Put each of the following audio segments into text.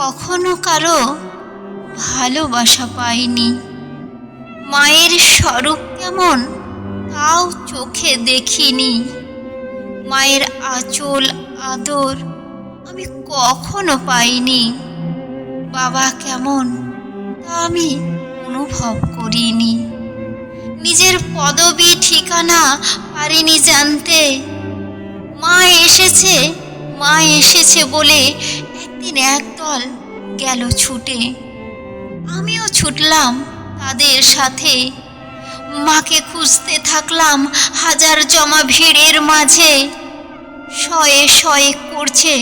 কখনো কারো ভালোবাসা পাইনি। মায়ের স্বরূপ কেমন তাও চোখে দেখিনি। মায়ের আঁচল আদর আমি কখনো পাইনি। বাবা কেমন তা আমি অনুভব করিনি। নিজের পদবি ঠিকানা পারিনি জানতে। মা এসেছে, মা এসেছে বলে একদিন একদল গেল ছুটে। আমিও ছুটলাম তাদের সাথে। মাকে খুঁজতে থাকলাম হাজার জমা ভিড়ের মাঝে। শয়ে শয়ে করছে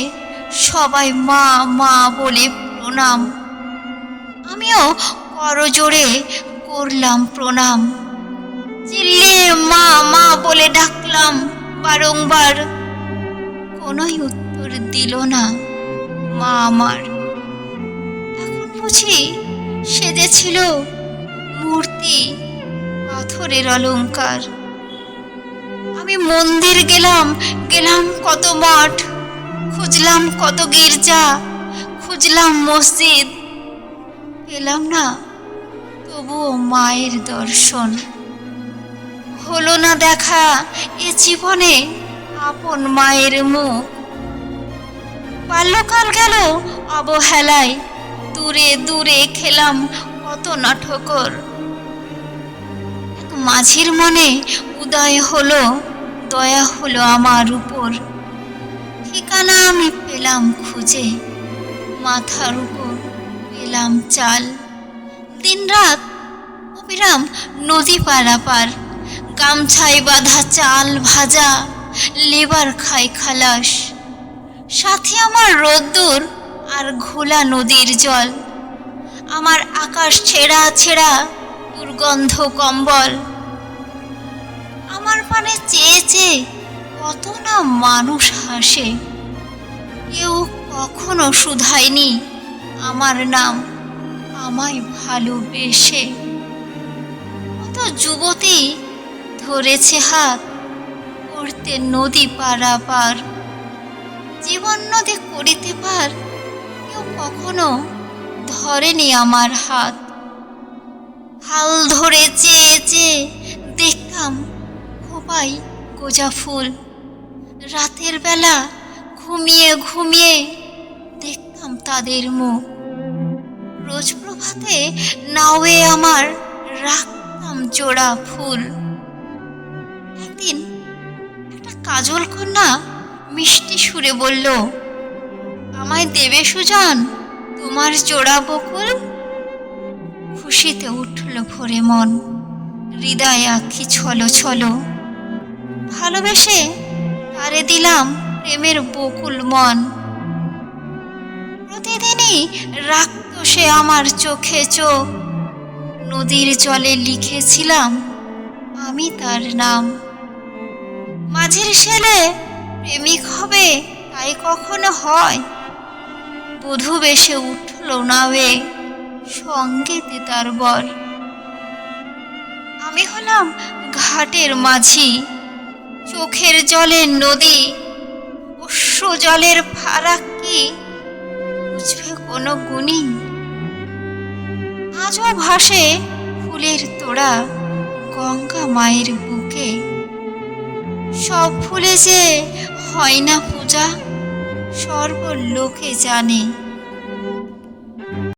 সবাই মা মা বলে প্রণাম। আমিও করজোড়ে করলাম প্রণাম। চিল্লিয়ে মা মা বলে ডাকলাম বারংবার। কোনোই উত্তর দিল না মা আমার। এখন বুঝি সেজেছিল মূর্তি পাথরের অলংকার। আমি মন্দির গেলাম গেলাম কত মঠ, খুঁজলাম কত গির্জা, খুঁজলাম মসজিদ। পেলাম না তবুও মায়ের দর্শন। হলো না দেখা এ জীবনে আপন মায়ের মুখ। বাল্যকাল গেল অবহেলায়, দূরে দূরে খেলাম কত না ঠোকর। এক মাঝির মনে উদয় হলো, দয়া হলো আমার উপর। ঠিকানা আমি পেলাম খুঁজে, মাথার উপর পেলাম চাল। দিনরাত অবিরাম নদী পারাপার, গামছায় বাঁধা চাল ভাজা, লেবার খাই খালাস। সাথে আমার রোদ্দুর আর ঘোলা নদীর জল। আমার আকাশ ছেঁড়া ছেঁড়া দুর্গন্ধ কম্বল। আমার পানে চেয়ে চেয়ে কত না মানুষ হাসে। কেউ কখনো শুধায়নি আমার নাম আমায় ভালোবেসে। কত যুবতী ধরেছে হাত করতে নদী পারাপার। জীবন নদী করিতে পার কেউ কখনো ধরেনি আমার হাত। হাল ধরে চেয়ে চেয়ে দেখতাম খোপাই গোজা ফুল। রাতের বেলা ঘুমিয়ে ঘুমিয়ে দেখতাম তাদের মুখ। রোজ প্রভাতে নাওয়ে আমার রাখতাম জোড়া ফুল। একদিন একটা কাজল কন্যা মিষ্টি সুরে বলল, আমায় দেবে সুজন তোমার জোড়া বকুল? খুশিতে উঠল ভরে মন, হৃদয় আঁখি ছলো ছলো। ভালোবেসে তারে দিলাম প্রেমের বকুল মন। প্রতিদিনই রাখত সে আমার চোখে চোখ। নদীর জলে লিখেছিলাম আমি তার নাম। মাঝির ছেলে প্রেমিক হবে তাই কখনো হয়? বধূ বেশে উঠল নাওয়ে সঙ্গেতে তার বর। আমি হলাম ঘাটের মাঝি, চোখের জলের নদী। অশ্রু জলের ফারাক কি বুঝবে কোনো গুণী? আজও ভাসে ফুলের তোড়া গঙ্গা মায়ের বুকে। সব ফুলে যে হয় না পূজা সর্বলোকে জানে।